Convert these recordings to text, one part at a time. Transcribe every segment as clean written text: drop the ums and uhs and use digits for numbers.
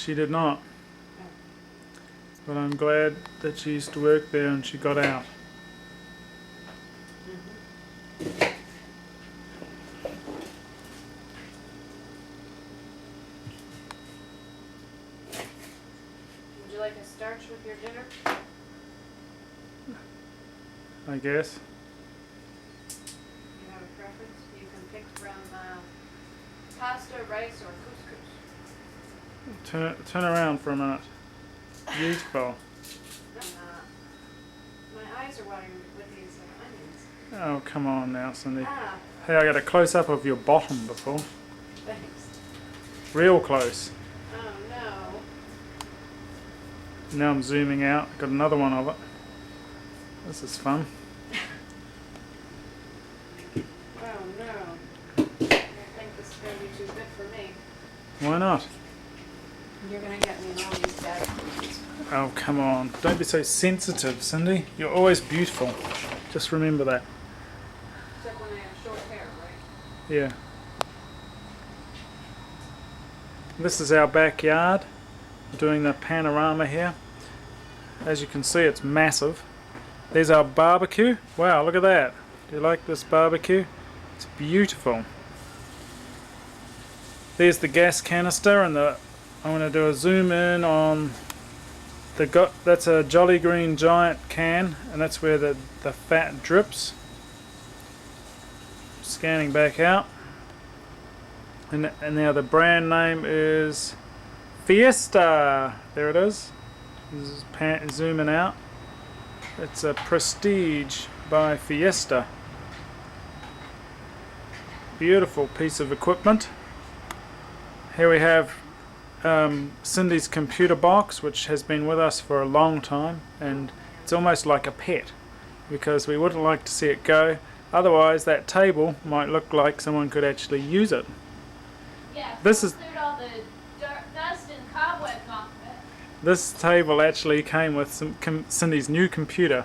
she did not. But I'm glad that she used to work there and she got out. Would you like a starch with your dinner? I guess. You have a preference? You can pick from pasta, rice, or couscous. Turn around for a minute. Beautiful. My eyes are watering with these onions. Oh, come on now, Cindy. Ah, Hey, I got a close-up of your bottom before. thanks. Real close. Oh no. Now I'm zooming out. Got another one of it. This is fun. Oh no. I think this is going to be too good for me. Why not? You're going to get me in all these bad foods. Oh, come on. Don't be so sensitive, Cindy. You're always beautiful. Just remember that. Except when I have short hair, right? Yeah. This is our backyard. We're doing the panorama here. As you can see, it's massive. There's our barbecue. Wow, look at that. Do you like this barbecue? It's beautiful. There's the gas canister, and I'm going to do a zoom in on that's a Jolly Green Giant can, and that's where the fat drips. Scanning back out. And now the brand name is Fiesta. There it is. Zooming out. It's a Prestige by Fiesta. Beautiful piece of equipment. Here we have Cindy's computer box, which has been with us for a long time, and it's almost like a pet because we wouldn't like to see it go. Otherwise, that table might look like someone could actually use it. Yeah, This is cleared all the dust and cobwebs off of it. This table actually came with Cindy's new computer,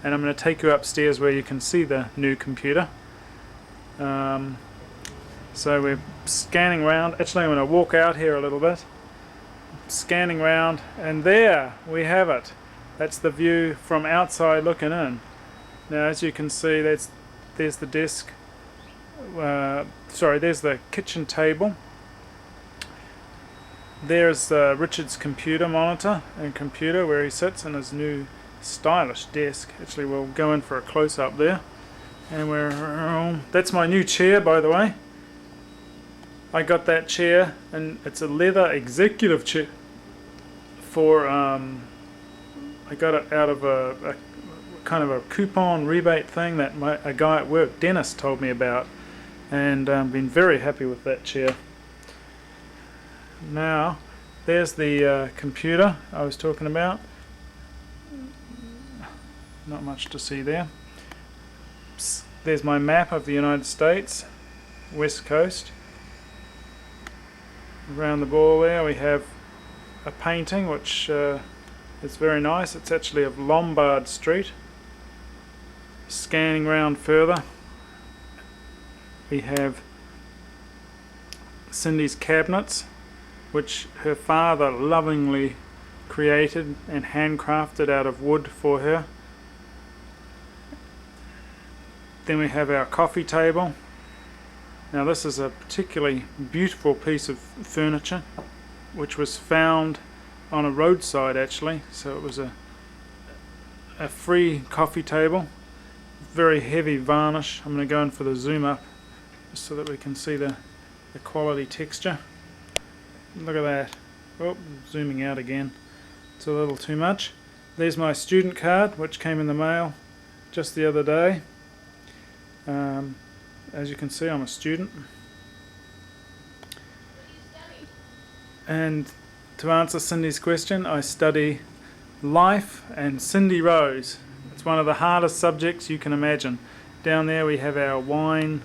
and I'm going to take you upstairs where you can see the new computer. So we're scanning around. Actually, I'm going to walk out here a little bit. Scanning around, and there we have it. That's the view from outside looking in. Now, as you can see, there's the desk. There's the kitchen table. There's Richard's computer monitor and computer where he sits in his new stylish desk. Actually, we'll go in for a close-up there. And that's my new chair, by the way. I got that chair, and it's a leather executive chair for I got it out of a kind of a coupon rebate thing that a guy at work, Dennis, told me about, and been very happy with that chair. Now, there's the computer I was talking about. Not much to see there. There's my map of the United States, West Coast. Around the ball there we have a painting which is very nice. It's actually of Lombard Street. Scanning round further, we have Cindy's cabinets, which her father lovingly created and handcrafted out of wood for her. Then we have our coffee table. Now this is a particularly beautiful piece of furniture which was found on a roadside actually, so it was a free coffee table. Very heavy varnish. I'm going to go in for the zoom up just so that we can see the quality texture. Look at that. Oh, zooming out again. It's a little too much. There's my student card which came in the mail just the other day. As you can see, I'm a student. And to answer Cindy's question, I study life and Cindy Rose. It's one of the hardest subjects you can imagine. Down there we have our wine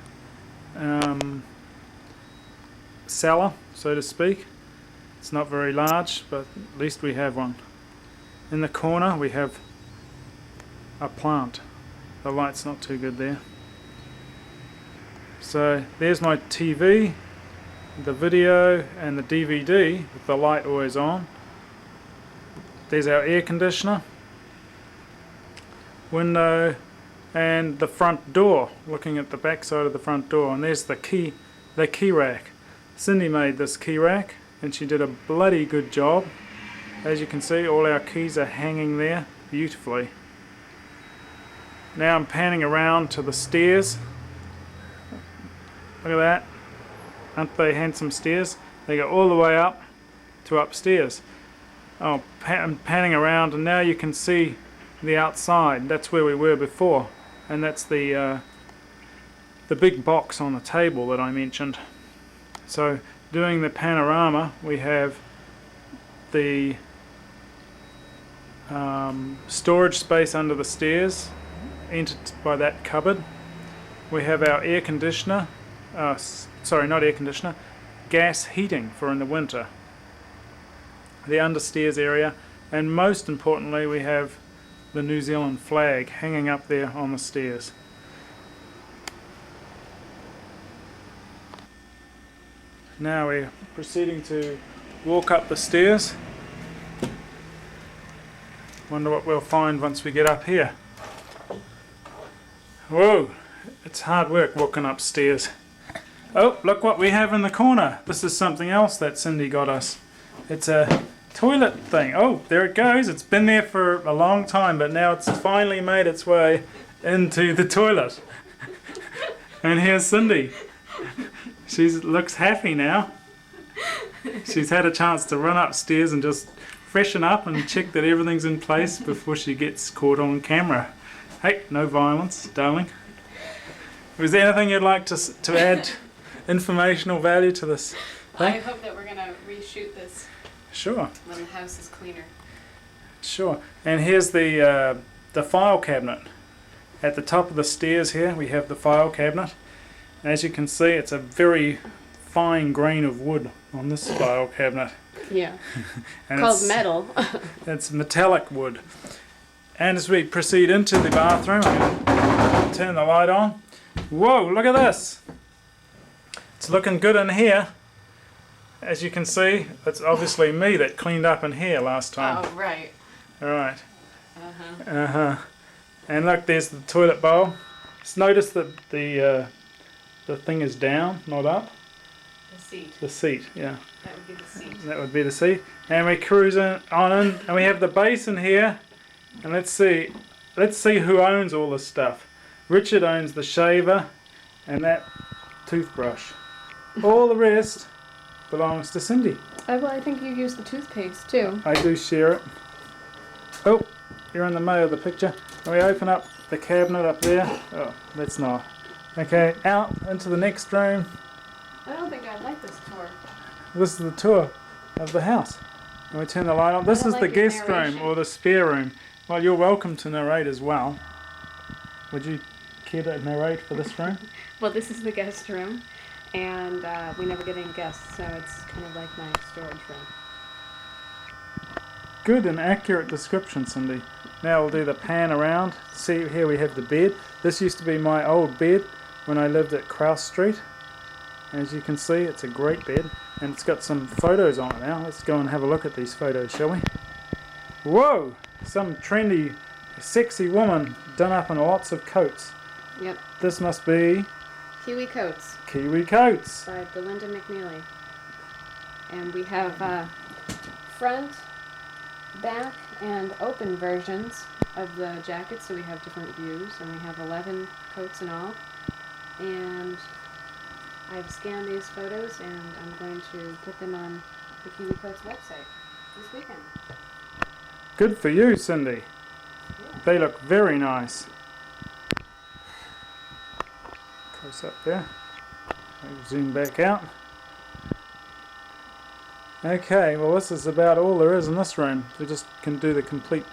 cellar, so to speak. It's not very large, but at least we have one. In the corner we have a plant. The light's not too good there. So there's my TV, the video and the DVD with the light always on. There's our air conditioner, window, and the front door, looking at the back side of the front door. And there's the key rack. Cindy made this key rack and she did a bloody good job. As you can see, all our keys are hanging there beautifully. Now I'm panning around to the stairs. Look at that. Aren't they handsome stairs? They go all the way up to upstairs. Oh, I'm panning around and now you can see the outside. That's where we were before. And that's the big box on the table that I mentioned. So doing the panorama, we have the storage space under the stairs, entered by that cupboard. We have our air conditioner, sorry, not air conditioner, gas heating for in the winter. The understairs area, and most importantly we have the New Zealand flag hanging up there on the stairs. Now we're proceeding to walk up the stairs. Wonder what we'll find once we get up here. Whoa, it's hard work walking upstairs. Oh, look what we have in the corner. This is something else that Cindy got us. It's a toilet thing. Oh, there it goes. It's been there for a long time, but now it's finally made its way into the toilet. And here's Cindy. She looks happy now. She's had a chance to run upstairs and just freshen up and check that everything's in place before she gets caught on camera. Hey, no violence, darling. Was there anything you'd like to add informational value to this thing? I hope that we're going to reshoot this Sure. when the house is cleaner. Sure. And here's the file cabinet. At the top of the stairs here we have the file cabinet. As you can see, it's a very fine grain of wood on this file cabinet. Yeah. And Called metal. It's metallic wood. And as we proceed into the bathroom, I'm going to turn the light on. Whoa, look at this. It's looking good in here. As you can see, it's obviously me that cleaned up in here last time. Oh, right. Alright. Uh-huh. And look, there's the toilet bowl. Just notice that the thing is down, not up. The seat. The seat, yeah. That would be the seat. That would be the seat. And we cruise on in, and we have the basin here. And let's see who owns all this stuff. Richard owns the shaver and that toothbrush. All the rest belongs to Cindy. Well, I think you use the toothpaste too. I do share it. Oh, you're in the way of the picture. And we open up the cabinet up there. Oh, that's not. Okay, out into the next room. I don't think I'd like this tour. This is the tour of the house. And we turn the light on. This don't is the like your guest room narration. or the spare room. Well, you're welcome to narrate as well. Would you care to narrate for this room? Well, this is the guest room, and we never get any guests, so it's kind of like my storage room. Good and accurate description, Cindy. Now we'll do the pan around. See, here we have the bed. This used to be my old bed when I lived at Crouse Street. As you can see, it's a great bed, and it's got some photos on it now. Let's go and have a look at these photos, shall we? Whoa! Some trendy, sexy woman done up in lots of coats. Yep. This must be Kiwi coats Kiwi Coats. by Belinda McNeely. And we have front, back, and open versions of the jackets, so we have different views, and we have 11 coats in all. And I've scanned these photos, and I'm going to put them on the Kiwi Coats website this weekend. Good for you, Cindy. Yeah. They look very nice. Close up there. I'll zoom back out. Okay, well this is about all there is in this room. We just can do the complete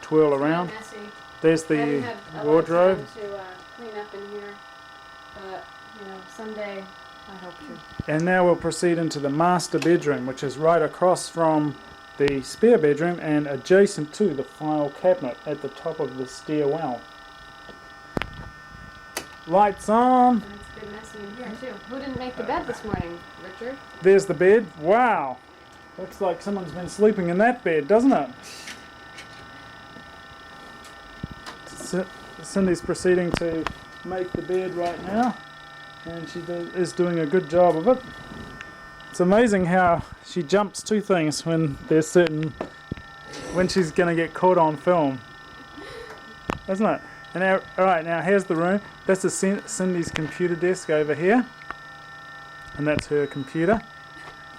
twirl around. Messy. There's I haven't the had a lot of wardrobe. time to clean up in here, but someday I hope to. And now we'll proceed into the master bedroom, which is right across from the spare bedroom and adjacent to the file cabinet at the top of the stairwell. Lights on. And it's good messy in here too. Who didn't make the bed this morning, Richard? There's the bed. Wow. Looks like someone's been sleeping in that bed, doesn't it? Cindy's proceeding to make the bed right now, and she is doing a good job of it. It's amazing how she jumps to things when she's going to get caught on film, isn't it? And now, all right, now here's the room. This is Cindy's computer desk over here, and that's her computer.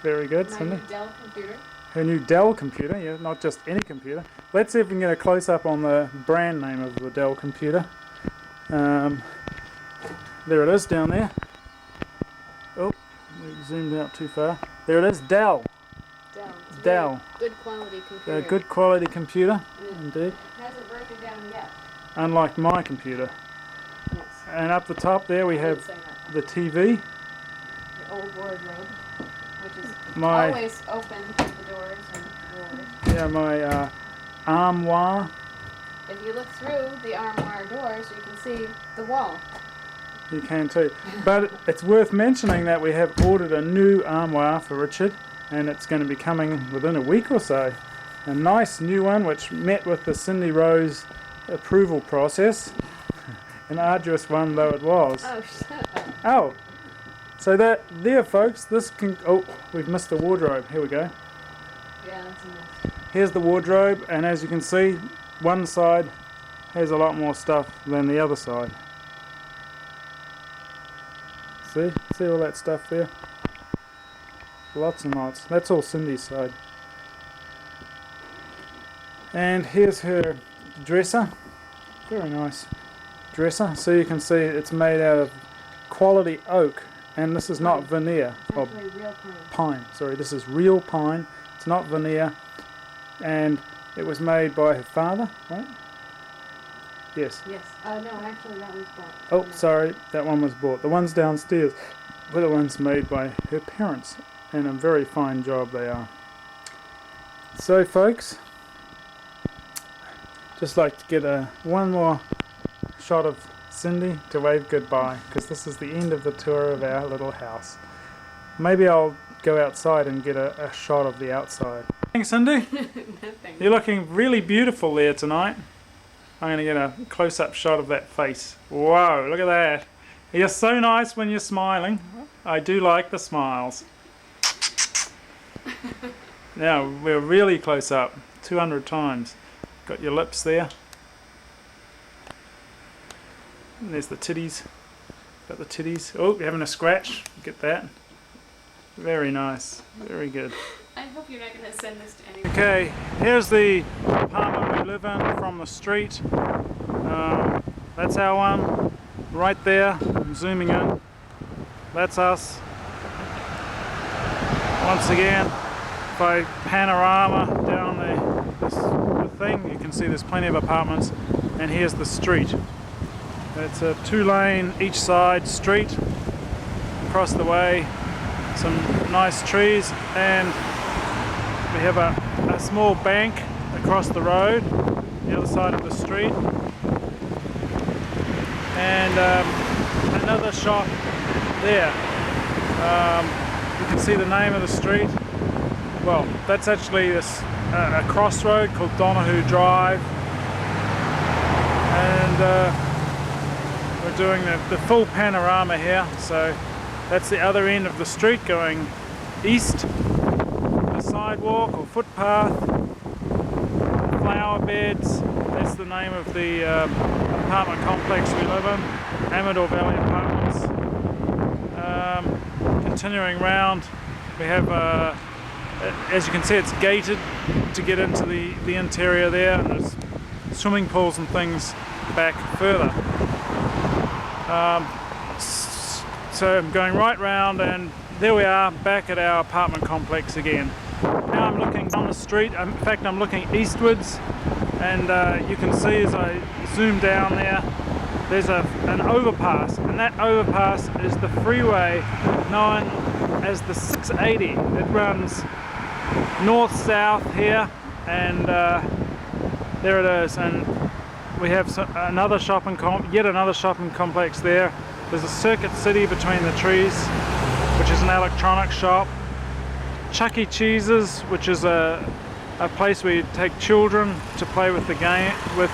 Very good, Cindy. My new Dell computer. Her new Dell computer, yeah, not just any computer. Let's see if we can get a close-up on the brand name of the Dell computer. There it is down there. Oh, we zoomed out too far. There it is, Dell. Dell. It's a Dell. very good quality computer. A good quality computer, And indeed. it hasn't broken down yet. Unlike my computer. Yes. And up the top there we I have would say that. the TV. Your old wardrobe, which is My always open to the doors and drawers. my armoire. If you look through the armoire doors, you can see the wall. You can too. But it's worth mentioning that we have ordered a new armoire for Richard, and it's going to be coming within a week or so. A nice new one which met with the Cindy Rose approval process. An arduous one though it was. Oh, shut up. Oh, so that there folks, this can, oh, we've missed the wardrobe. Here we go. Yeah, that's a mess. Here's the wardrobe, and as you can see, one side has a lot more stuff than the other side. See all that stuff there? Lots and lots. That's all Cindy's side. And here's her dresser. Very nice dresser. So you can see it's made out of quality oak, and this is not veneer. It's Or actually real pine. pine. Sorry, this is real pine. It's not veneer, and it was made by her father, right? Yes. Yes. No, actually that was bought. Oh, sorry, that one was bought. The ones downstairs were the ones made by her parents, and a very fine job they are. So, folks, just like to get one more shot of Cindy to wave goodbye, because this is the end of the tour of our little house. Maybe I'll go outside and get a shot of the outside. Thanks, Cindy. Nothing. You're looking really beautiful there tonight. I'm going to get a close-up shot of that face. Whoa, look at that. You're so nice when you're smiling. I do like the smiles. Now, we're really close up. 200 times. Got your lips there. And there's the titties. Got the titties. Oh, you're having a scratch. Get that. Very nice. Very good. I hope you're not going to send this to anyone. Okay, here's the apartment we live in from the street. That's our one, right there. I'm zooming in. That's us. Once again, if I panorama down the thing, you can see there's plenty of apartments. And here's the street. It's a 2-lane each side street. Across the way, some nice trees, and we have a small bank across the road, the other side of the street, and another shop there. You can see the name of the street. Well, that's actually a crossroad called Donahue Drive, and we're doing the full panorama here. So that's the other end of the street going east. Sidewalk or footpath, flower beds. That's the name of the apartment complex we live in, Amador Valley Apartments. Continuing round, we have, as you can see, it's gated to get into the interior there, and there's swimming pools and things back further. So I'm going right round, and there we are back at our apartment complex again. Now I'm looking down the street. In fact, I'm looking eastwards, and you can see as I zoom down there, there's an overpass, and that overpass is the freeway known as the 680. It runs north-south here, and there it is. And we have yet another shopping complex there, There's a Circuit City between the trees, which is an electronics shop. Chuck E. Cheese's, which is a place where you take children to play with the game, with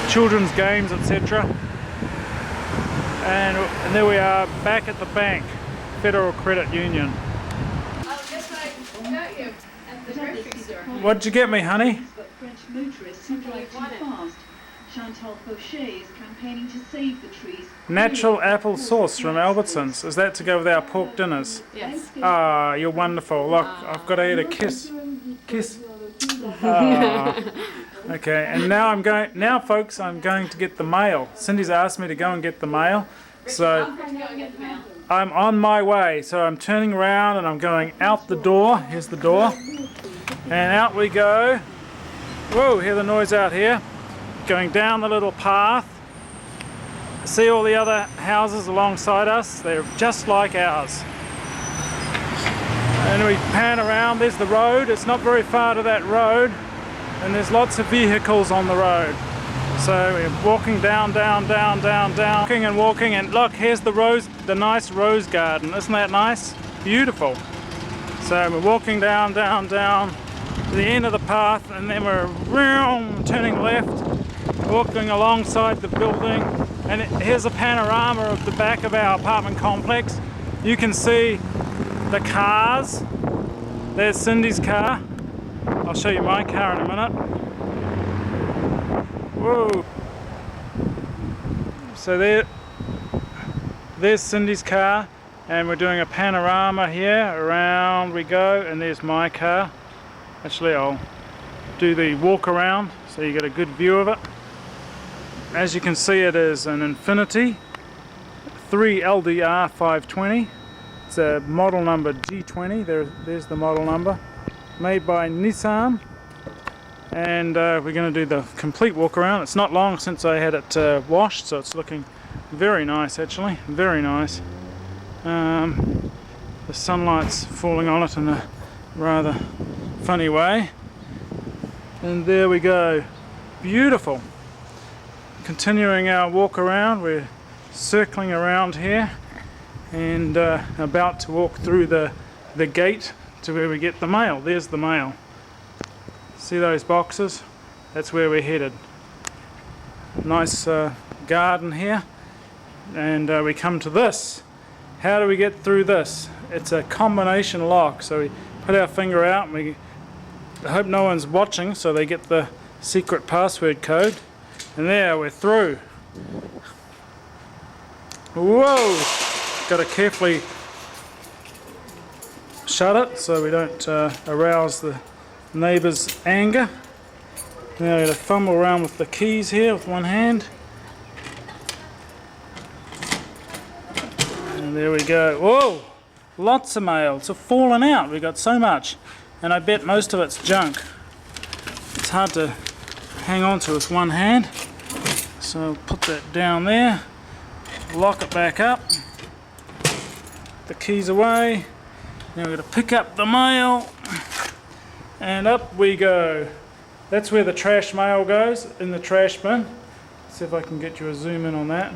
children's games, etc. And there we are, back at the bank, Federal Credit Union. Oh, guess what I got you at the grocery store? What'd you get me, honey? But French motorists who drive too fast. Chantal Fauché is campaigning to save the trees. Natural apple sauce from Albertsons. Is that to go with our pork dinners? Yes. Ah, you're wonderful. Look, I've got to eat a kiss. Kiss. Ah. Okay, and now folks, I'm going to get the mail. Cindy's asked me to go and get the mail. So Go and get the mail. I'm on my way. So I'm turning around and I'm going out the door. Here's the door. And out we go. Whoa, hear the noise out here. Going down the little path. See all the other houses alongside us? They're just like ours. And we pan around. There's the road. It's not very far to that road. And there's lots of vehicles on the road. So we're walking down, walking and walking, and look, here's the nice rose garden. Isn't that nice? Beautiful. So we're walking down to the end of the path, and then we're turning left, walking alongside the building, and here's a panorama of the back of our apartment complex. You can see the cars. There's Cindy's car. I'll show you my car in a minute. Whoa! So there's Cindy's car, and we're doing a panorama here. Around we go, and there's my car. Actually, I'll do the walk around so you get a good view of it. As you can see, it is an Infiniti 3 LDR 520. It's a model number G20. There's the model number. Made by Nissan. And we're going to do the complete walk around. It's not long since I had it washed, so it's looking very nice actually, very nice. The sunlight's falling on it in a rather funny way. And there we go, beautiful. Continuing our walk around, we're circling around here and about to walk through the gate to where we get the mail. There's the mail. See those boxes? That's where we're headed. Nice garden here, and we come to this. How do we get through this? It's a combination lock, so we put our finger out and we hope no one's watching, so they get the secret password code, and there, we're through. Whoa! Got to carefully shut it so we don't arouse the neighbour's anger. Now we're going to fumble around with the keys here with one hand. And there we go. Whoa! Lots of mail. It's fallen out. We got so much. And I bet most of it's junk. It's hard to hang on to with one hand. So put that down there. Lock it back up. The keys away. Now we're going to pick up the mail. And up we go. That's where the trash mail goes, in the trash bin. Let's see if I can get you a zoom in on that.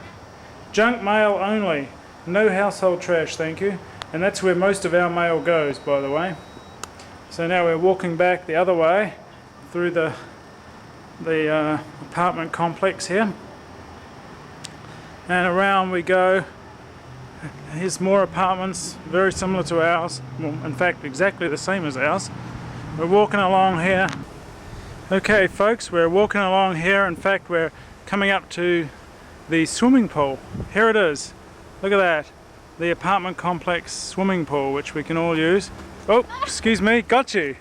Junk mail only. No household trash, thank you. And that's where most of our mail goes, by the way. So now we're walking back the other way through the apartment complex here. And around we go. Here's more apartments, very similar to ours. Well, in fact, exactly the same as ours. We're walking along here. Okay folks, we're walking along here. In fact, we're coming up to the swimming pool. Here it is. Look at that. The apartment complex swimming pool, which we can all use. Oh, excuse me, got you.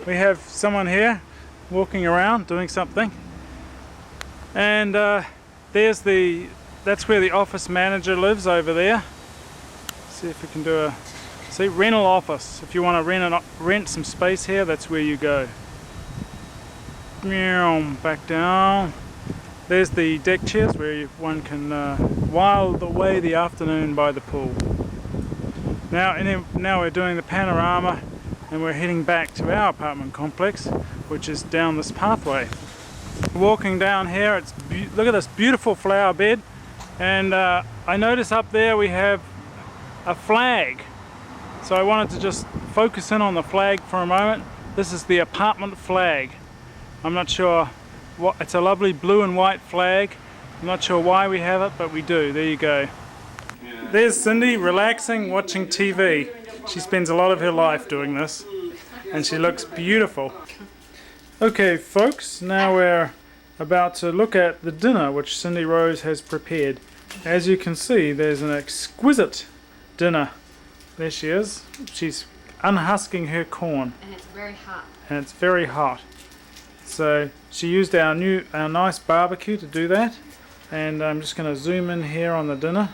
We have someone here walking around doing something. And that's where the office manager lives over there. See if we can do a rental office. If you want to rent some space here, that's where you go. Back down. There's the deck chairs where one can while away the afternoon by the pool. Now we're doing the panorama, and we're heading back to our apartment complex, which is down this pathway. Walking down here, look at this beautiful flower bed. And I notice up there we have a flag. So I wanted to just focus in on the flag for a moment. This is the apartment flag. I'm not sure what, it's a lovely blue and white flag. I'm not sure why we have it, but we do. There you go. There's Cindy relaxing, watching TV. She spends a lot of her life doing this, and she looks beautiful. Okay folks, now we're about to look at the dinner which Cindy Rose has prepared. As you can see, there's an exquisite dinner. There she is. She's unhusking her corn. And it's very hot. And it's very hot. So she used our nice barbecue to do that. And I'm just going to zoom in here on the dinner.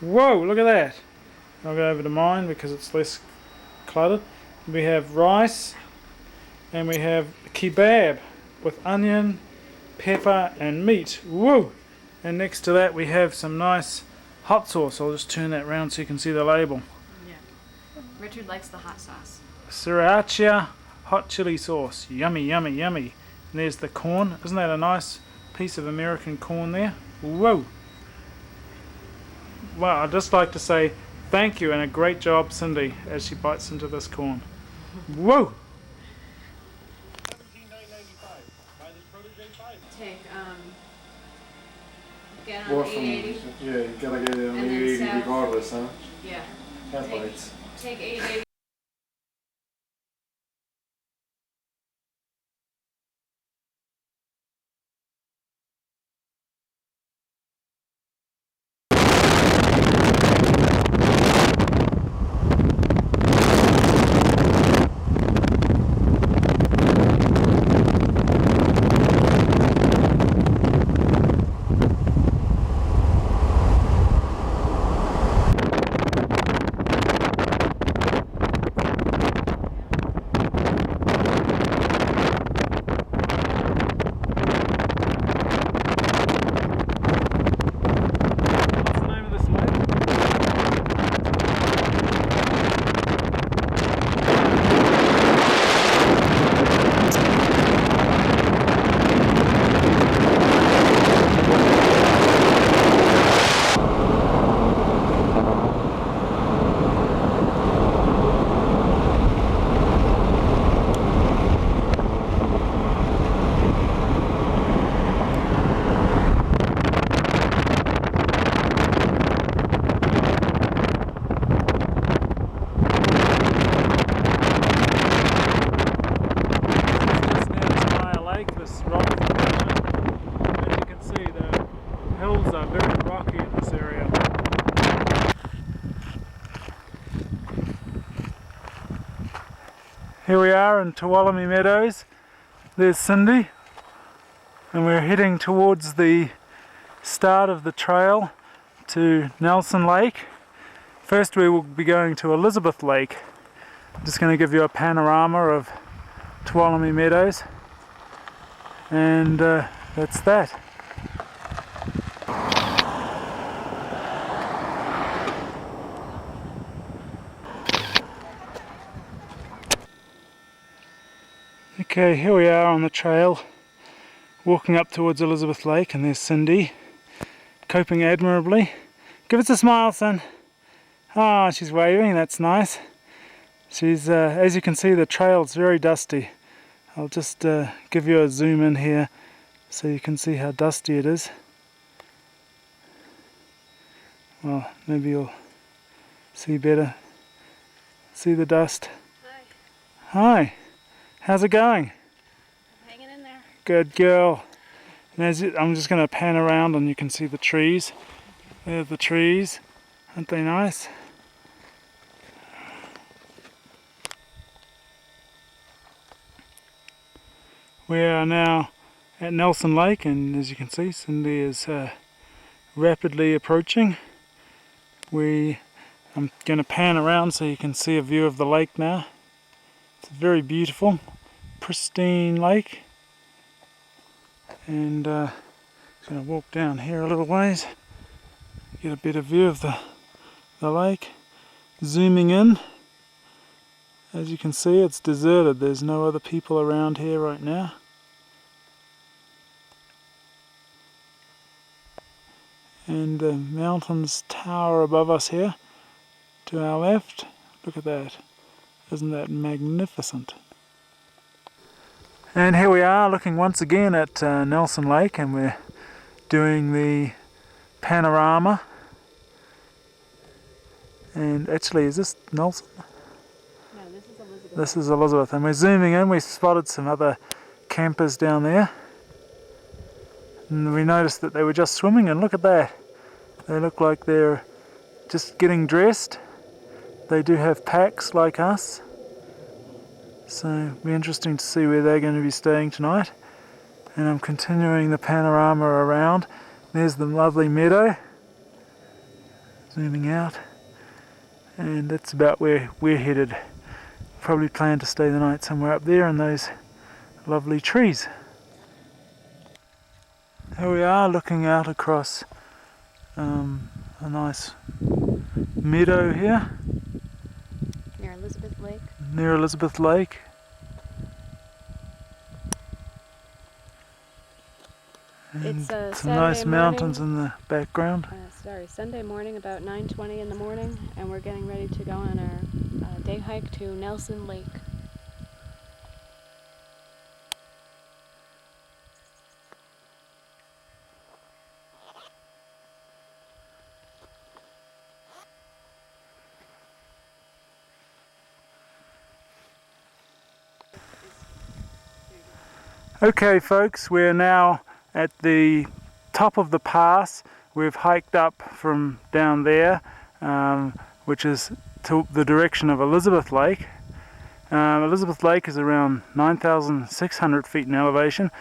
Whoa, look at that. I'll go over to mine because it's less cluttered. We have rice and we have kebab with onion, pepper and meat. Whoa! And next to that we have some nice hot sauce. I'll just turn that around so you can see the label. Richard likes the hot sauce. Sriracha hot chili sauce. Yummy, yummy, yummy. And there's the corn. Isn't that a nice piece of American corn there? Whoa! Well, I'd just like to say thank you and a great job, Cindy, as she bites into this corn. Whoa! Take, get on 880. Yeah, you gotta get it on And then 880 south. regardless, huh? Yeah. Headlights. Take 880. Here we are in Tuolumne Meadows. There's Cindy, and we're heading towards the start of the trail to Nelson Lake. First we will be going to Elizabeth Lake. I'm just going to give you a panorama of Tuolumne Meadows, and that's that. Okay, here we are on the trail, walking up towards Elizabeth Lake, and there's Cindy, coping admirably. Give us a smile, son. Ah, she's waving, that's nice. She's, as you can see, the trail's very dusty. I'll just give you a zoom in here so you can see how dusty it is. Well, maybe you'll see better. See the dust? Hi. Hi. How's it going? Hanging in there. Good girl. And I'm just going to pan around and you can see the trees. There's the trees. Aren't they nice? We are now at Nelson Lake, and as you can see, Cindy is rapidly approaching. I'm going to pan around so you can see a view of the lake now. It's very beautiful, pristine lake. And just going to walk down here a little ways, get a better view of the lake. Zooming in, as you can see, it's deserted. There's no other people around here right now. And the mountains tower above us here to our left. Look at that. Isn't that magnificent? And here we are looking once again at Nelson Lake, and we're doing the panorama. And actually, is this Nelson? No, this is Elizabeth. This is Elizabeth, and we're zooming in. We spotted some other campers down there. And we noticed that they were just swimming, and look at that. They look like they're just getting dressed. They do have packs like us. So it'll be interesting to see where they're going to be staying tonight. And I'm continuing the panorama around. There's the lovely meadow. Zooming out. And that's about where we're headed. Probably plan to stay the night somewhere up there in those lovely trees. Here we are looking out across a nice meadow here. Near Elizabeth Lake. Near Elizabeth Lake. And It's some Saturday nice mountains morning. in the background. Sunday morning about 9:20 in the morning, and we're getting ready to go on our day hike to Nelson Lake. Okay folks, we're now at the top of the pass. We've hiked up from down there, which is to the direction of Elizabeth Lake. Elizabeth Lake is around 9,600 feet in elevation,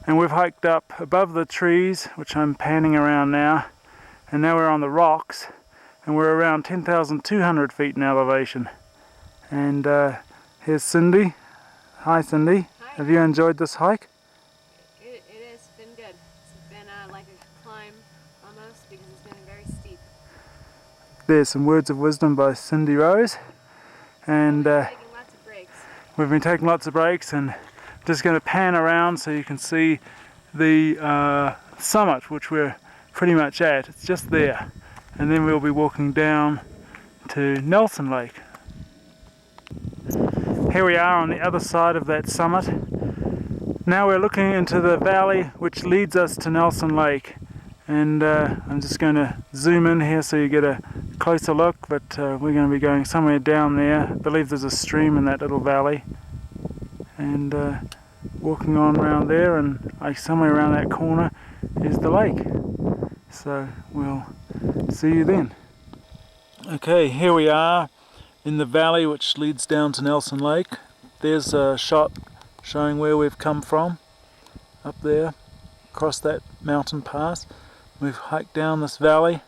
and we've hiked up above the trees, which I'm panning around now, and now we're on the rocks, and we're around 10,200 feet in elevation. And here's Cindy. Hi Cindy. Hi. Have you enjoyed this hike? It has been good. It's been like a climb almost, because it's been very steep. There's some words of wisdom by Cindy Rose, and Taking lots of breaks. we've been taking lots of breaks, and just going to pan around so you can see the summit, which we're pretty much at. It's just there, and then we'll be walking down to Nelson Lake. Here we are on the other side of that summit. Now we're looking into the valley which leads us to Nelson Lake, and I'm just going to zoom in here so you get a closer look, but we're going to be going somewhere down there. I believe there's a stream in that little valley, and walking on around there, and like somewhere around that corner is the lake. So we'll see you then. Okay, here we are in the valley which leads down to Nelson Lake. There's a shot showing where we've come from, up there, across that mountain pass. We've hiked down this valley,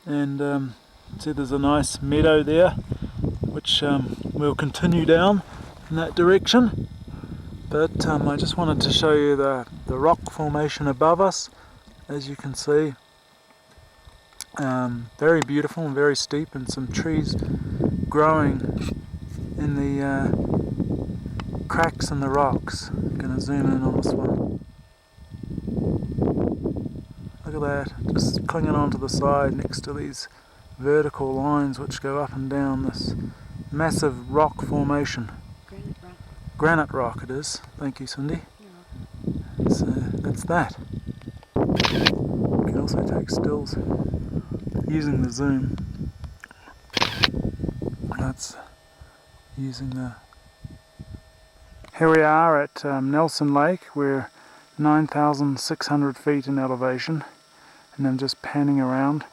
and see there's a nice meadow there, which we'll continue down in that direction. But I just wanted to show you the rock formation above us. As you can see, very beautiful and very steep, and some trees growing in the cracks in the rocks. I'm going to zoom in on this one. Look at that, just clinging onto the side next to these vertical lines which go up and down this massive rock formation. Granite rock. Granite rock it is. Thank you, Cindy. So that's that. You can also take stills using the zoom. That's using the... Here we are at Nelson Lake. We're 9,600 feet in elevation, and I'm just panning around.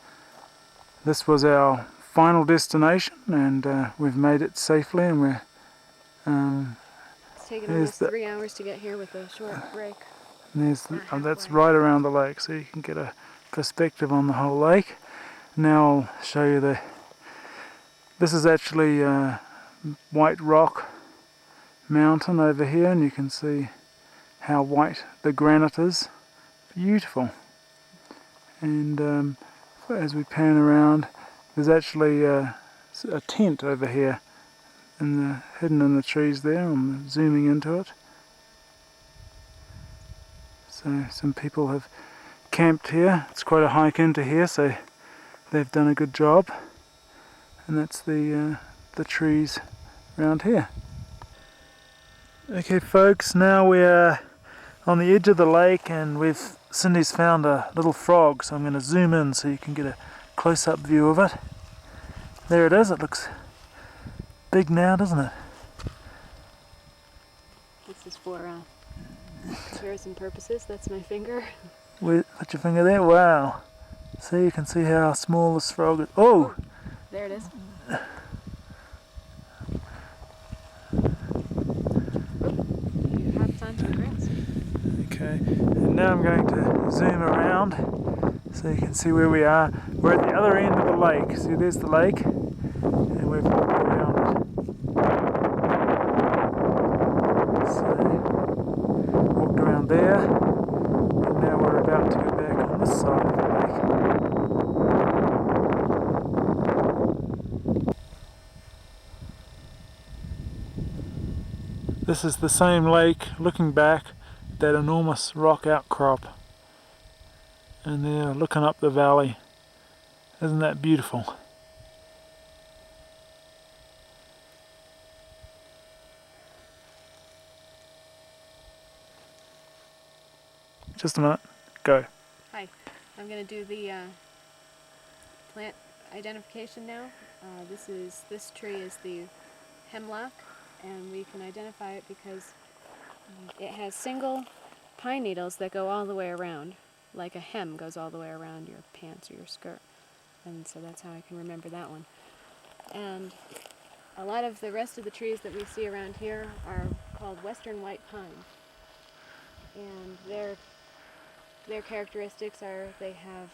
This was our final destination, and we've made it safely, and we're It's taken almost 3 hours to get here with a short break. That's right around the lake, so you can get a perspective on the whole lake. Now I'll show you this is actually White Rock Mountain over here, and you can see how white the granite is. Beautiful. And as we pan around, there's actually a tent over here hidden in the trees there. I'm zooming into it. So some people have camped here. It's quite a hike into here, so they've done a good job. And that's the trees around here. Okay folks, now we're on the edge of the lake and Cindy's found a little frog, so I'm going to zoom in so you can get a close-up view of it. There it is. It looks big now, doesn't it? This is for comparison purposes. That's my finger. Put your finger there. Wow. See, you can see how small this frog is. Oh! There it is. You have time to grass. Okay, and now I'm going to zoom around so you can see where we are. We're at the other end of the lake. See, there's the lake, and we've walked around it. So, walked around there, and now we're about to go back on this side of the lake. This is the same lake, looking back, that enormous rock outcrop, and they're looking up the valley. Isn't that beautiful? Just a minute, go. Hi, I'm going to do the plant identification now. This tree is the hemlock, and we can identify it because it has single pine needles that go all the way around, like a hem goes all the way around your pants or your skirt. And so that's how I can remember that one. And a lot of the rest of the trees that we see around here are called western white pine. And their characteristics are they have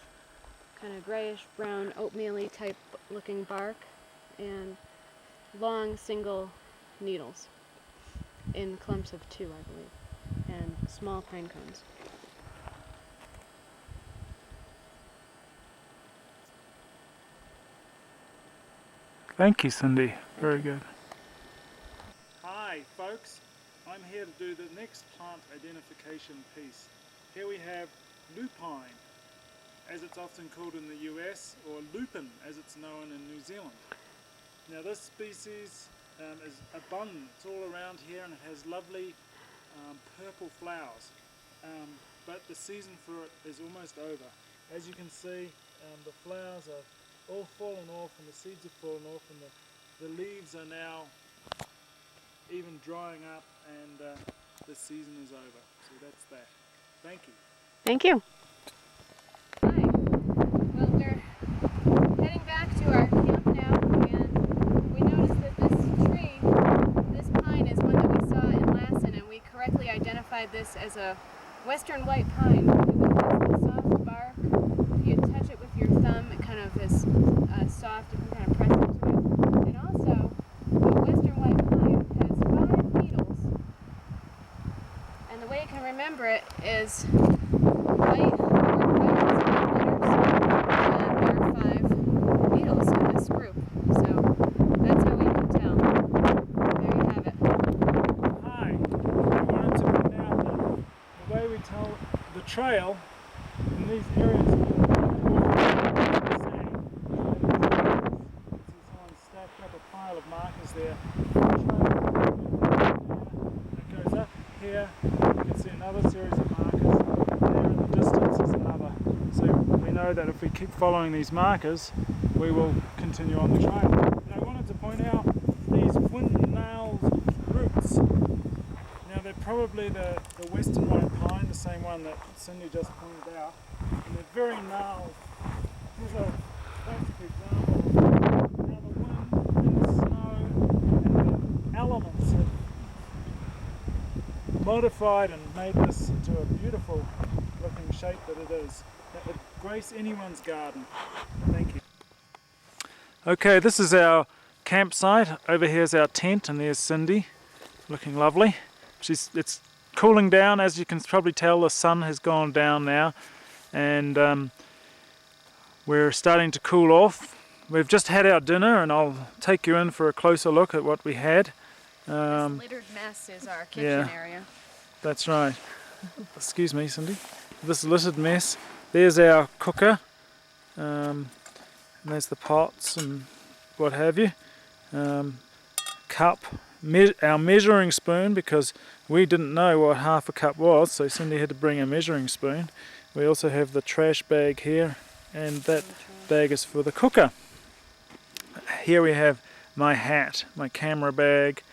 kind of grayish brown oatmeal-y type looking bark and long single needles in clumps of 2, I believe, and small pine cones. Thank you, Cindy. Very good. Hi, folks. I'm here to do the next plant identification piece. Here we have lupine, as it's often called in the US, or lupin, as it's known in New Zealand. Now, this species is abundant. It's all around here, and it has lovely purple flowers. But the season for it is almost over. As you can see, the flowers are all fallen off, and the seeds have fallen off, and the leaves are now even drying up, and the season is over. So that's that. Thank you. Thank you. Hi. Well, we're heading back to our camp now, and we noticed that this tree, this pine, is one that we saw in Lassen, and we correctly identified this as a western white pine because it has the soft bark. If you touch it with your thumb, it kind of is soft. You can kind of press into it. And also, the western white pine has 5 needles, and the way you can remember it is white and there are 5 needles in this group. So that's how we can tell. There you have it. Hi. I wanted to point out that the way we tell the trail in these areas of the sand, someone stacked up a pile of markers there. It goes up here. You can see another series of markers. There in the distance is another. So we know that if we keep following these markers, we will continue on the trail. And I wanted to point out these twin-nailed roots. Now they're probably the western white pine, the same one that Cindy just pointed out, and they're very gnarled. Here's a classic example of how the wind and the snow and the elements have modified and made this into a beautiful looking shape that it is. That would grace anyone's garden. Thank you. Okay, this is our campsite. Over here is our tent, and there's Cindy, looking lovely. It's cooling down, as you can probably tell. The sun has gone down now, and we're starting to cool off. We've just had our dinner, and I'll take you in for a closer look at what we had. This littered mess is our kitchen area. That's right. Excuse me, Cindy. This littered mess there's our cooker, and there's the pots and what have you. Cup, our measuring spoon, because we didn't know what half a cup was, so Cindy had to bring a measuring spoon. We also have the trash bag here, and that bag is for the cooker. Here we have my hat, my camera bag,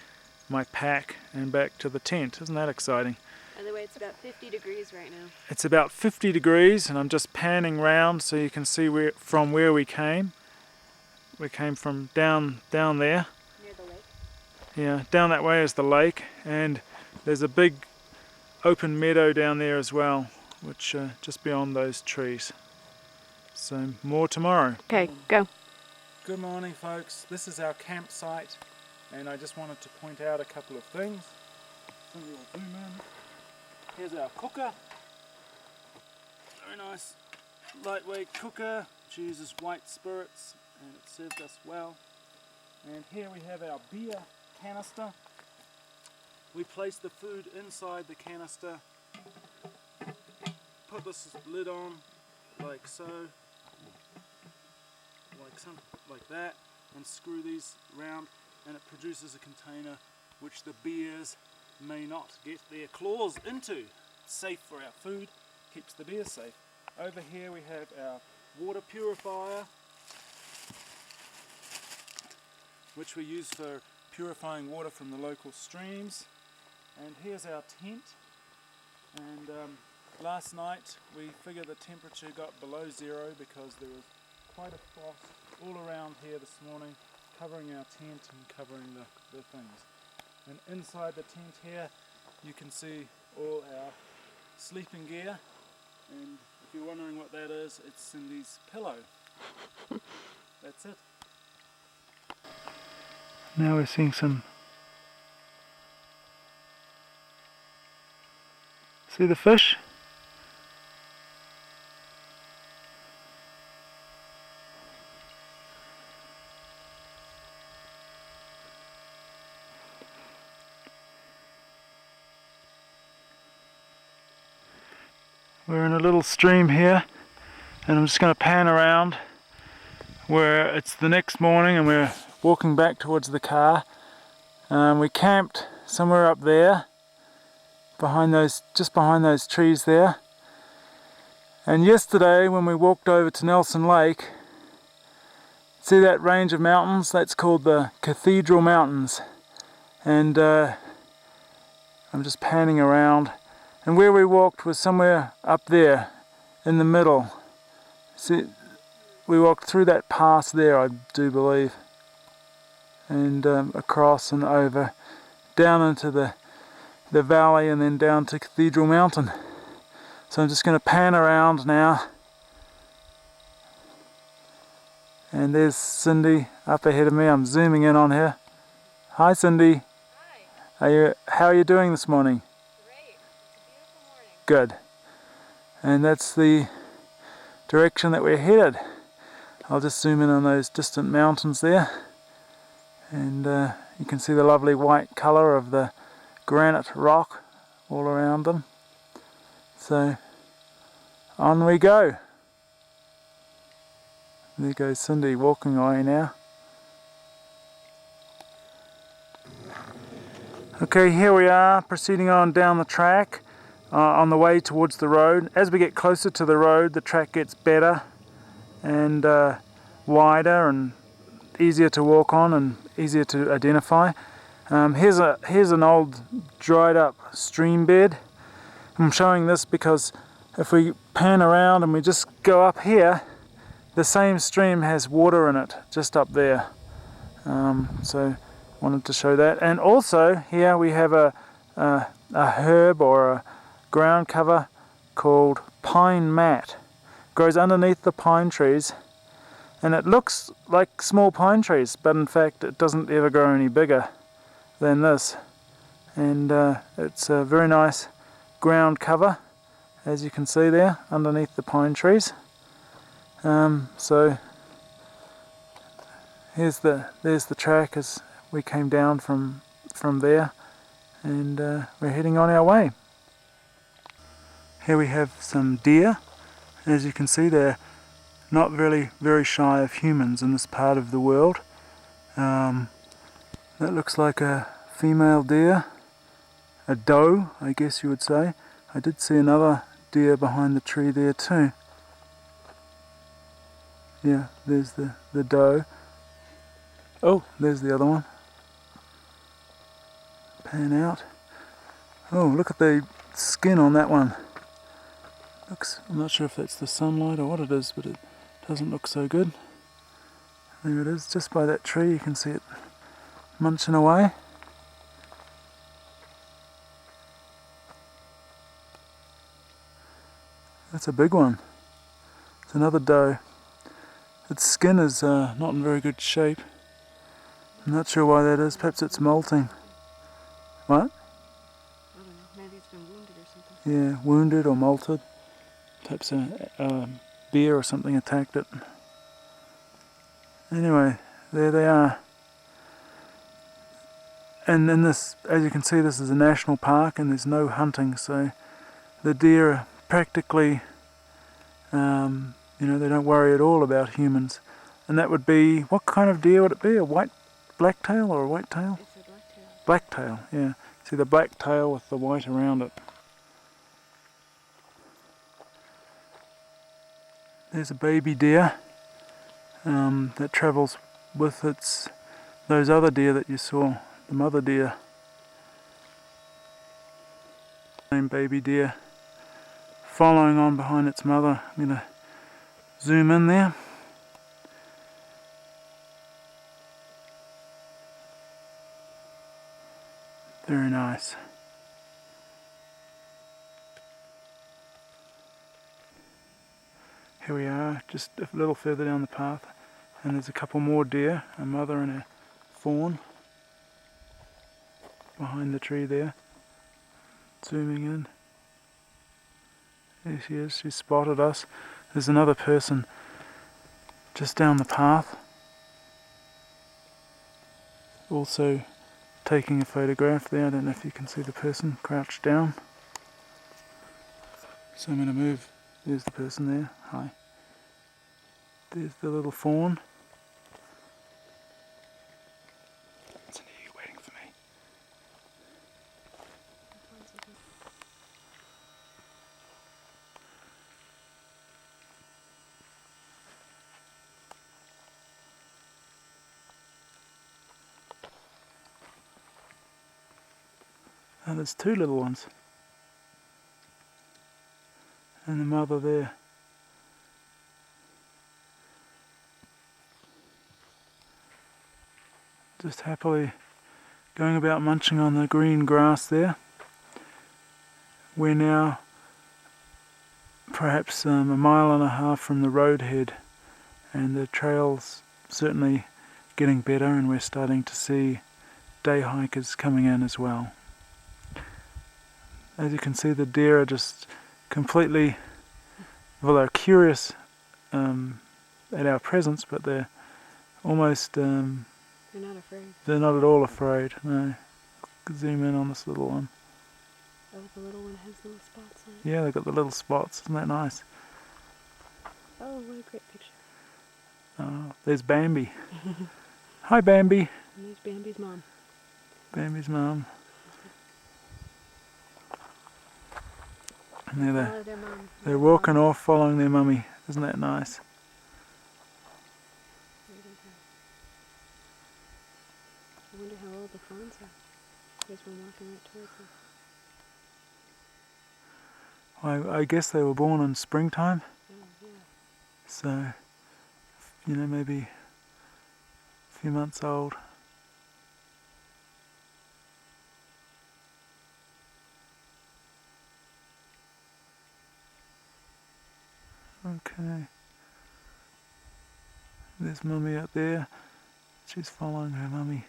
my pack, and back to the tent. Isn't that exciting? By the way, it's about 50 degrees right now. It's about 50 degrees, and I'm just panning round so you can see from where we came. We came from down there. Near the lake? Yeah, down that way is the lake, and there's a big open meadow down there as well, which just beyond those trees. So more tomorrow. Okay, go. Good morning, folks. This is our campsite, and I just wanted to point out a couple of things. Somebody will zoom in. Here's our cooker. Very nice, lightweight cooker. She uses white spirits, and it served us well. And here we have our beer canister. We place the food inside the canister, put this lid on like so, like that, and screw these round, and it produces a container which the beers may not get their claws into. It's safe for our food, keeps the beers safe. Over here we have our water purifier, which we use for purifying water from the local streams. And here's our tent, and last night we figured the temperature got below zero because there was quite a frost all around here this morning, covering our tent and covering the things. And inside the tent here you can see all our sleeping gear, and if you're wondering what that is, it's Cindy's pillow. That's it. Now we're seeing some. See the fish? We're in a little stream here, and I'm just going to pan around where it's the next morning and we're walking back towards the car. We camped somewhere up there, just behind those trees there. And yesterday when we walked over to Nelson Lake, see that range of mountains? That's called the Cathedral Mountains. And I'm just panning around. And where we walked was somewhere up there in the middle. See, we walked through that pass there, I do believe. And across and over, down into the valley, and then down to Cathedral Mountain. So I'm just going to pan around now. And there's Cindy up ahead of me. I'm zooming in on her. Hi, Cindy. Hi. How are you doing this morning? Great. It's a beautiful morning. Good. And that's the direction that we're headed. I'll just zoom in on those distant mountains there. And you can see the lovely white colour of the granite rock all around them. So on we go. There goes Cindy walking away now. Okay, here we are proceeding on down the track on the way towards the road. As we get closer to the road, the track gets better and wider and easier to walk on and easier to identify. Here's an old dried up stream bed. I'm showing this because if we pan around and we just go up here, the same stream has water in it just up there. So wanted to show that. And also here we have a herb or a ground cover called pine mat. Grows underneath the pine trees, and it looks like small pine trees, but in fact it doesn't ever grow any bigger than this. And it's a very nice ground cover, as you can see there underneath the pine trees. So there's the track as we came down from there, and we're heading on our way. Here we have some deer, As you can see, they're not really very shy of humans in this part of the world. That looks like a female deer, a doe, I guess you would say. I did see another deer behind the tree there too. Yeah, there's the doe. Oh, there's the other one. Pan out. Oh, look at the skin on that one. I'm not sure if that's the sunlight or what it is, but it doesn't look so good. There it is, just by that tree. You can see it munching away. That's a big one. It's another doe. Its skin is not in very good shape. I'm not sure why that is. Perhaps it's molting. What? I don't know. Maybe it's been wounded or something. Yeah, wounded or molted. Perhaps a bear or something attacked it. Anyway, there they are. And in this, as you can see, this is a national park and there's no hunting, so the deer are practically, they don't worry at all about humans. And that would be, what kind of deer would it be? A blacktail or a whitetail? It's a blacktail. Blacktail, yeah. See the black tail with the white around it. There's a baby deer that travels with those other deer that you saw, the mother deer. Same baby deer following on behind its mother. I'm going to zoom in there. Very nice. Here we are, just a little further down the path, and there's a couple more deer, a mother and a fawn, behind the tree there. Zooming in. There she is, she spotted us. There's another person just down the path, also taking a photograph there. I don't know if you can see the person crouched down. So I'm going to move. There's the person there. Hi. There's the little fawn. It's in here waiting for me. Oh, there's two little ones. And the mother there. Just happily going about munching on the green grass there. We're now perhaps a mile and a half from the roadhead, and the trail's certainly getting better, and we're starting to see day hikers coming in as well. As you can see, the deer are just completely, well, they're curious at our presence, but they're almost, They're not afraid. they're not at all afraid, no. Zoom in on this little one. Oh, the little one has little spots on it. Yeah, they've got the little spots, isn't that nice? Oh, what a great picture. Oh, there's Bambi. Hi Bambi. And there's Bambi's mom. Bambi's mum. And there Follow their mom. they're walking off following their mummy. Isn't that nice? I wonder how old the fawns are. There's one walking right towards them. I guess they were born in springtime, Oh, yeah. so, maybe a few months old. Okay. There's mummy out there. She's following her mummy.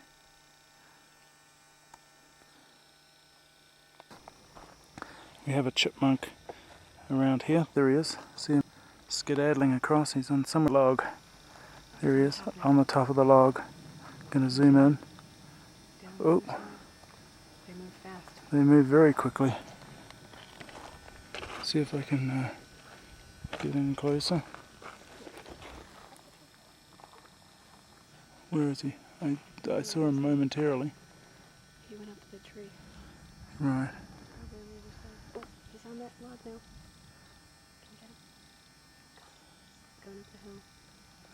We have a chipmunk around here. There he is. See him skedaddling across. He's on some log. There he is, on the top of the log. Gonna zoom in. Oh, They move fast. they move very quickly. See if I can Getting closer. Where is he? I saw him momentarily. He went up to the tree. Right. Probably on the other side. Oh, he's on that log now. Can you get him? Going up the hill.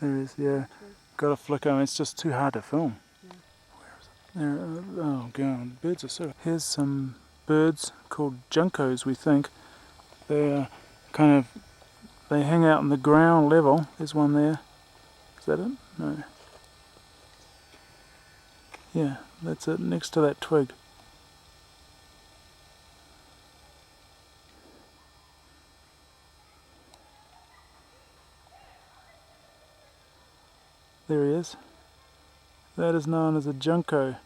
There he is, yeah. Through. Got a flicker, and it's just too hard to film. Yeah. There, oh god, birds are so... Here's some birds called juncos, we think. They're kind of... They hang out on the ground level. There's one there. Is that it? No. Yeah, that's it, next to that twig. There he is. That is known as a junco.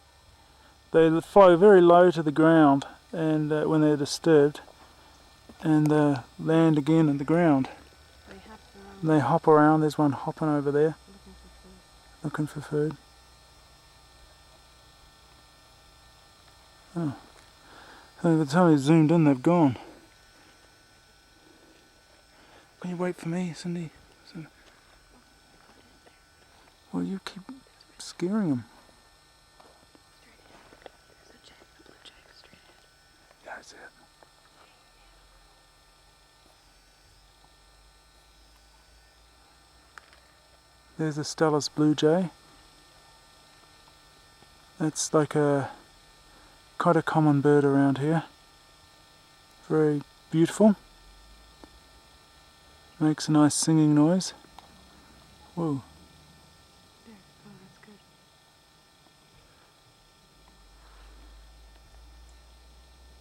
They fly very low to the ground and when they're disturbed, and land again in the ground. They hop around. And they hop around. There's one hopping over there, Looking for food. looking for food. Oh. So by the time we zoomed in, they've gone. Can you wait for me, Cindy? Well, you keep scaring them. There's a blue jay straight ahead. Yeah, I see it. There's a Stellus blue jay. That's like quite a common bird around here. Very beautiful. Makes a nice singing noise. Whoa. There. Oh, that's good.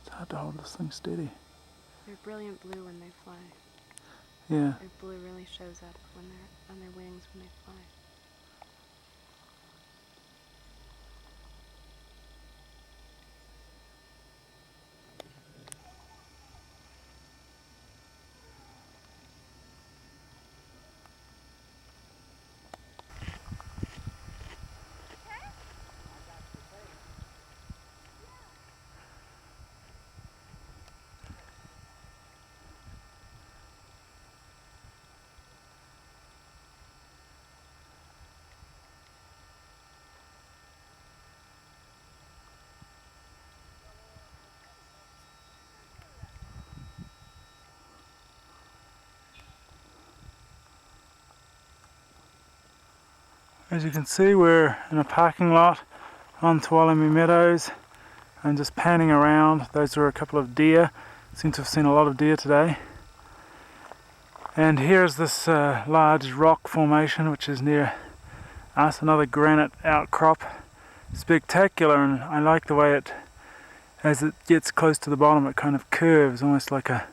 It's hard to hold this thing steady. They're brilliant blue when they fly. Yeah. Their blue really shows up when they're on their wings when they fly. As you can see, we're in a parking lot on Tuolumne Meadows and just panning around. Those are a couple of deer. Seem to have seen a lot of deer today. And here's this large rock formation which is near us, another granite outcrop. Spectacular, and I like the way it, as it gets close to the bottom, it kind of curves, almost like a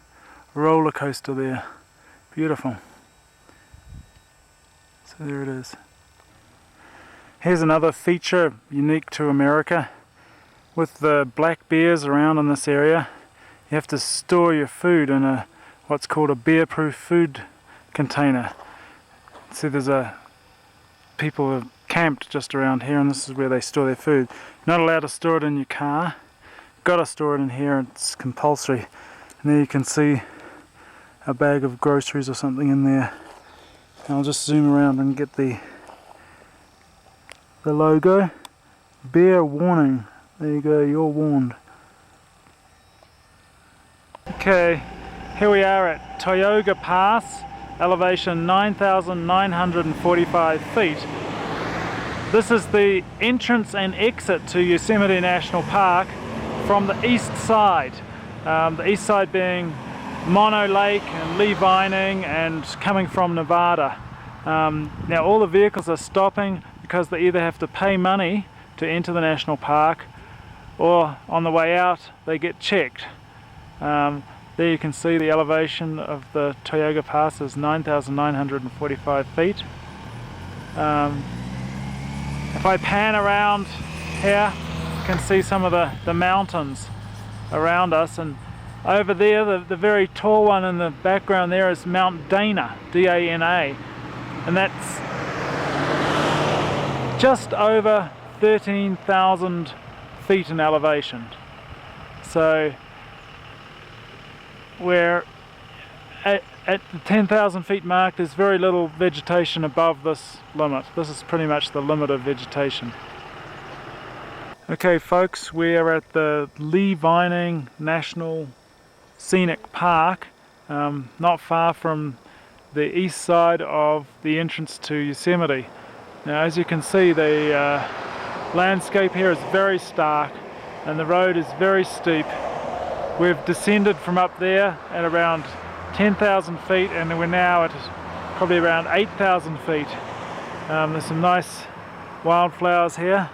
roller coaster there. Beautiful. So there it is. Here's another feature unique to America. With the black bears around in this area, you have to store your food in what's called a bear-proof food container. See, there's people have camped just around here, and this is where they store their food. You're not allowed to store it in your car. Got to store it in here. It's compulsory. And there you can see a bag of groceries or something in there. And I'll just zoom around and get the logo. Bear warning. There you go, you're warned. Okay, here we are at Tioga Pass, elevation 9,945 feet. This is the entrance and exit to Yosemite National Park from the east side. The east side being Mono Lake and Lee Vining and coming from Nevada. Now all the vehicles are stopping because they either have to pay money to enter the national park, or on the way out they get checked. There you can see the elevation of the Tioga Pass is 9,945 feet. If I pan around here, you can see some of the mountains around us, and over there, the very tall one in the background there is Mount Dana, D-A-N-A, and that's just over 13,000 feet in elevation. So we're at the 10,000 feet mark there's very little vegetation above this limit. This is pretty much the limit of vegetation. Okay folks, we are at the Lee Vining National Scenic Park, not far from the east side of the entrance to Yosemite. Now as you can see, the landscape here is very stark and the road is very steep. We've descended from up there at around 10,000 feet and we're now at probably around 8,000 feet. There's some nice wildflowers here.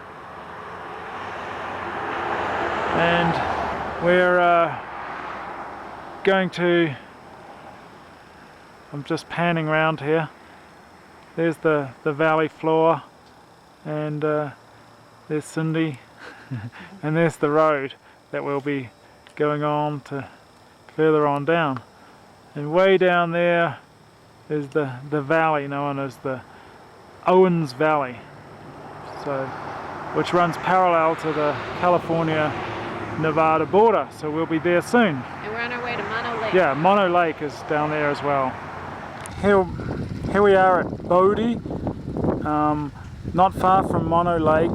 And we're going to, I'm just panning around here. There's the valley floor, and there's Cindy, and there's the road that we'll be going on to further on down. And way down there is the valley known as the Owens Valley, so which runs parallel to the California-Nevada border. So we'll be there soon. And we're on our way to Mono Lake. Yeah, Mono Lake is down there as well. Here we are at Bodie, not far from Mono Lake,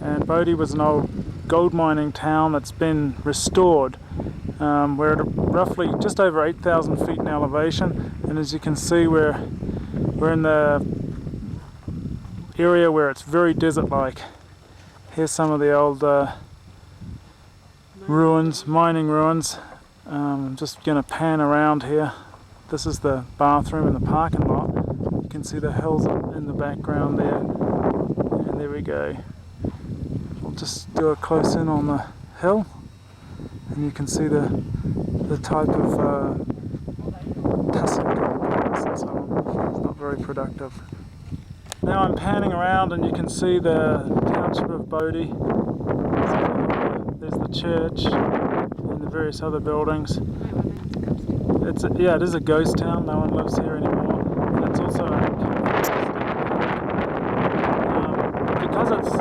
and Bodie was an old gold mining town that's been restored. We're at roughly just over 8,000 feet in elevation, and as you can see we're in the area where it's very desert-like. Here's some of the old ruins, mining ruins. I'm just going to pan around here. This is the bathroom in the parking lot. You can see the hills in the background there, and there we go. We'll just do a close in on the hill, and you can see the type of tussock grass and so on. It's not very productive. Now I'm panning around and you can see the township of Bodie. There's the church and the various other buildings. It is a ghost town. No one lives here anymore, and it's also because it's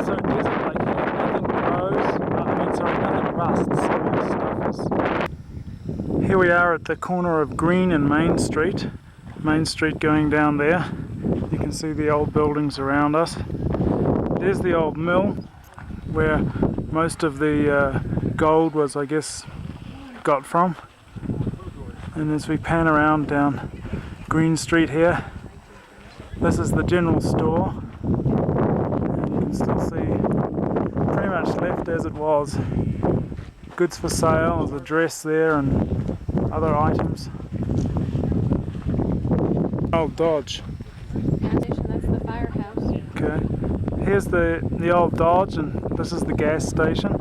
so desert like here, nothing grows. Nothing rusts. All this stuff is. Here we are at the corner of Green and Main Street. Main Street going down there. You can see the old buildings around us. There's the old mill where most of the gold was, I guess, got from. And as we pan around down Green Street here, this is the general store. And you can still see pretty much left as it was. Goods for sale, there's a dress there and other items. Old Dodge. That's the firehouse. Okay, here's the old Dodge, and this is the gas station,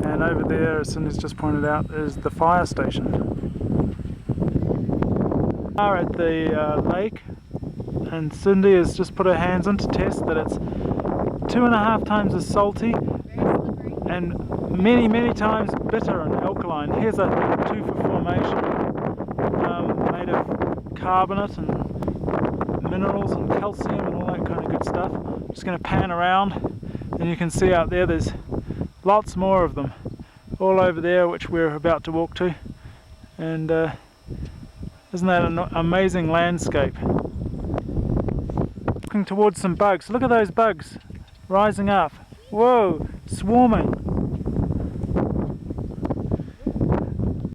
and over there, as Cindy's just pointed out, is the fire station. We are at the lake, and Cindy has just put her hands in to test that it's 2.5 times as salty and many times bitter and alkaline. Here's a tufa formation made of carbonate and minerals and calcium and all that kind of good stuff. I'm just going to pan around, and you can see out there there's lots more of them all over there, which we're about to walk to. And isn't that an amazing landscape? Looking towards some bugs. Look at those bugs rising up. Whoa, swarming.